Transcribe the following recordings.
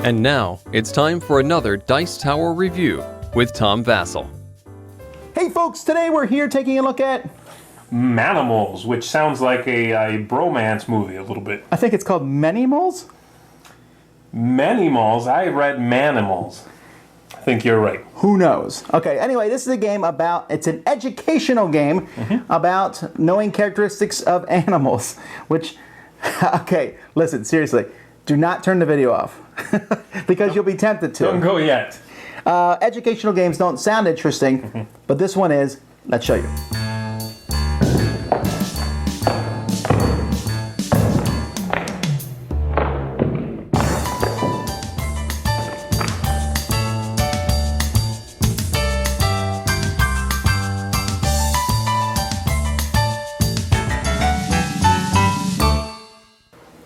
And now, it's time for another Dice Tower review with Tom Vasel. Hey folks, today we're here taking a look at Manimals, which sounds like a bromance movie a little bit. I think it's called Manimals? Manimals? I read Manimals. I think you're right. Who knows? Okay, anyway, this is a game about, it's an educational game about knowing characteristics of animals, which, okay, listen, seriously, do not turn the video off, because you'll be tempted to. Don't go yet. Educational games don't sound interesting, but this one is. Let's show you.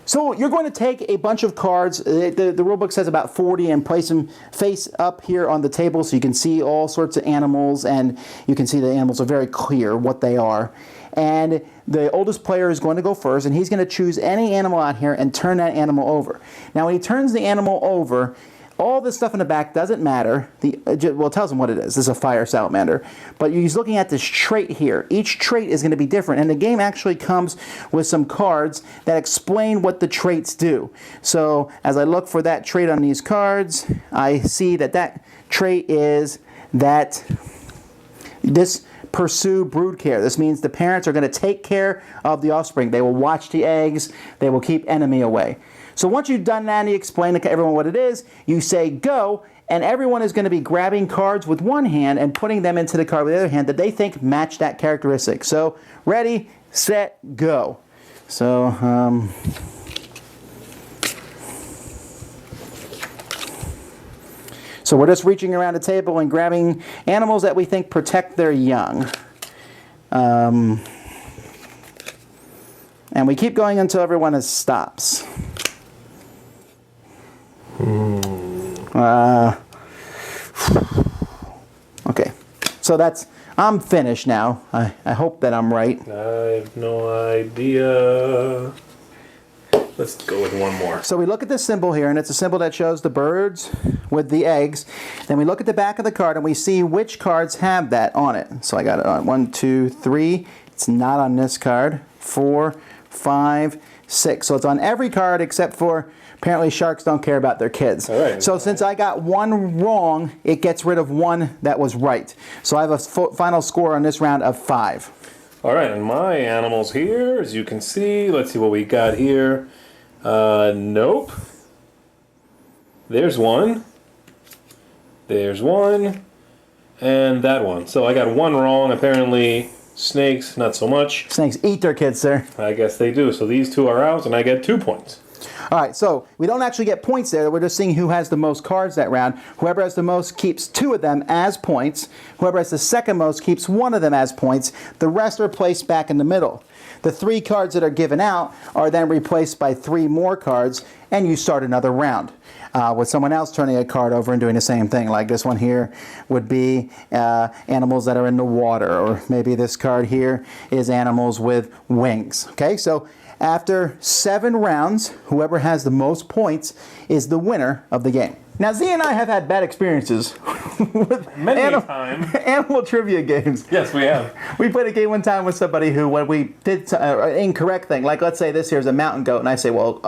So you're going to take a bunch of cards, the rule book says about 40, and place them face up here on the table so you can see all sorts of animals, and you can see the animals are very clear what they are. And the oldest player is going to go first, and he's going to choose any animal out here and turn that animal over. Now when he turns the animal over, all this stuff in the back doesn't matter. Well, it tells him what it is. This is a fire salamander. But he's looking at this trait here. Each trait is going to be different. And the game actually comes with some cards that explain what the traits do. So as I look for that trait on these cards, I see that that trait is that this pursue brood care. This means the parents are going to take care of the offspring. They will watch the eggs. They will keep enemy away. So once you've done that and you explain to everyone what it is, you say go, and everyone is going to be grabbing cards with one hand and putting them into the card with the other hand that they think match that characteristic. So ready, set, go. So we're just reaching around the table and grabbing animals that we think protect their young. And we keep going until everyone stops. Okay, so I'm finished now. I hope that I'm right. I have no idea. Let's go with one more. So we look at this symbol here, and it's a symbol that shows the birds with the eggs. Then we look at the back of the card, and we see which cards have that on it. So I got it on 1, 2, 3. It's not on this card. 4, 5, 6. So it's on every card except for, apparently sharks don't care about their kids. All right. So since I got one wrong, it gets rid of one that was right. So I have a final score on this round of 5. All right, and my animals here, as you can see, let's see what we got here. Nope. There's one. There's one. And that one. So I got one wrong. Apparently, snakes, not so much. Snakes eat their kids, sir. I guess they do. So these two are out, and I get 2 points. All right, so we don't actually get points there. We're just seeing who has the most cards that round. Whoever has the most keeps 2 of them as points. Whoever has the second most keeps 1 of them as points. The rest are placed back in the middle. The 3 cards that are given out are then replaced by 3 more cards, and you start another round with someone else turning a card over and doing the same thing. Like this one here would be animals that are in the water, or maybe this card here is animals with wings. Okay, so after 7 rounds, whoever has the most points is the winner of the game. Now, Z and I have had bad experiences with animal trivia games. Yes, we have. We played a game one time with somebody who, when we did an incorrect thing, like let's say this here is a mountain goat, and I say, well,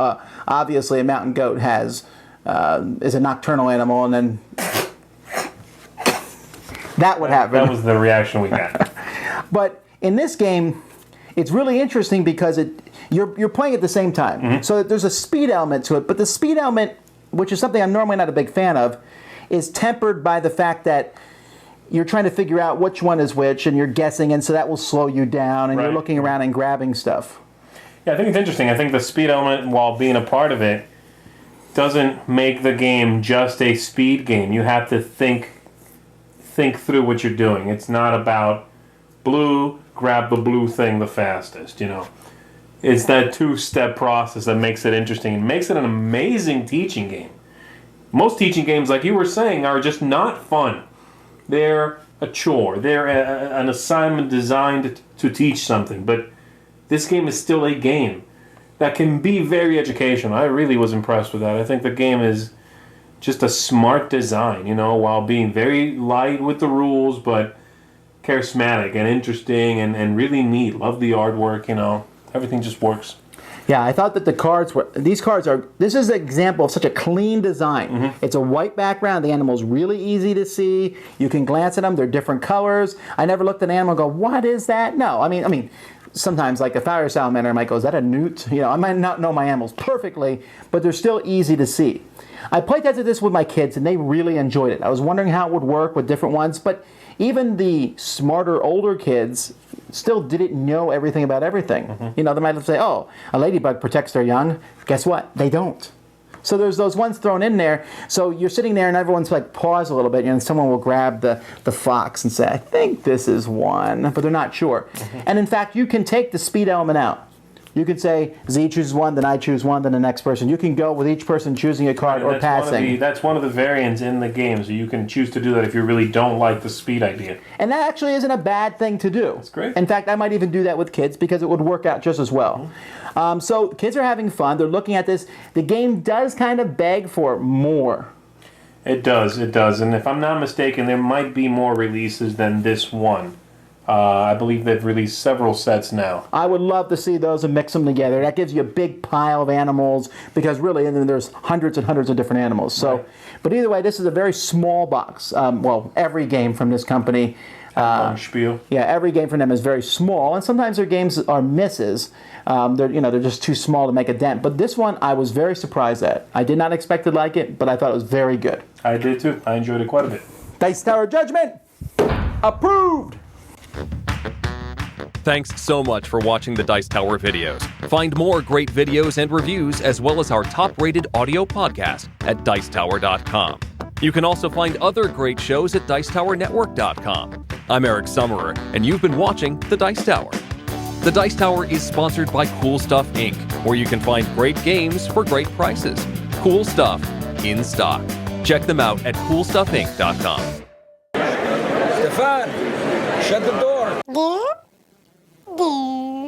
obviously a mountain goat is a nocturnal animal, and then that would happen. That was the reaction we got. But in this game, it's really interesting because you're playing at the same time. So there's a speed element to it, but the speed element, which is something I'm normally not a big fan of, is tempered by the fact that you're trying to figure out which one is which, and you're guessing, and so that will slow you down, and you're looking around and grabbing stuff. Yeah, I think it's interesting. I think the speed element, while being a part of it, doesn't make the game just a speed game. You have to think through what you're doing. It's not about blue, grab the blue thing the fastest, you know. It's that 2-step process that makes it interesting and makes it an amazing teaching game. Most teaching games, like you were saying, are just not fun. They're a chore. They're an assignment designed to teach something. But this game is still a game that can be very educational. I really was impressed with that. I think the game is just a smart design, you know, while being very light with the rules, but charismatic and interesting and really neat. Love the artwork, you know. Everything just works. Yeah, I thought that this is an example of such a clean design. It's a white background, the animal's really easy to see. You can glance at them, they're different colors. I never looked at an animal and go, what is that? No, I mean, sometimes like a fire salamander, I might go, is that a newt? You know, I might not know my animals perfectly, but they're still easy to see. I played tested this with my kids and they really enjoyed it. I was wondering how it would work with different ones, but even the smarter older kids still didn't know everything about everything. You know, they might say, oh, a ladybug protects their young. Guess what? They don't. So there's those ones thrown in there. So you're sitting there and everyone's like, pause a little bit, and someone will grab the fox and say, I think this is one, but they're not sure. And in fact, you can take the speed element out. You can say, Z chooses one, then I choose one, then the next person. You can go with each person choosing a card or passing. That's one of the variants in the game, so you can choose to do that if you really don't like the speed idea. And that actually isn't a bad thing to do. That's great. In fact, I might even do that with kids because it would work out just as well. So kids are having fun. They're looking at this. The game does kind of beg for more. It does. And if I'm not mistaken, there might be more releases than this one. I believe they've released several sets now. I would love to see those and mix them together. That gives you a big pile of animals because really, and then there's hundreds and hundreds of different animals. So, right. But either way, this is a very small box. Well, every game from this company. Adlung-Spiele. Yeah, every game from them is very small, and sometimes their games are misses. They're just too small to make a dent. But this one, I was very surprised at. I did not expect to like it, but I thought it was very good. I did too. I enjoyed it quite a bit. Dice Tower Judgment, approved. Thanks so much for watching the Dice Tower videos. Find more great videos and reviews, as well as our top-rated audio podcast at Dicetower.com. You can also find other great shows at Dicetowernetwork.com. I'm Eric Summerer, and you've been watching The Dice Tower. The Dice Tower is sponsored by Cool Stuff Inc., where you can find great games for great prices. Cool stuff in stock. Check them out at CoolStuffInc.com. Stefan, shut the door. There? There.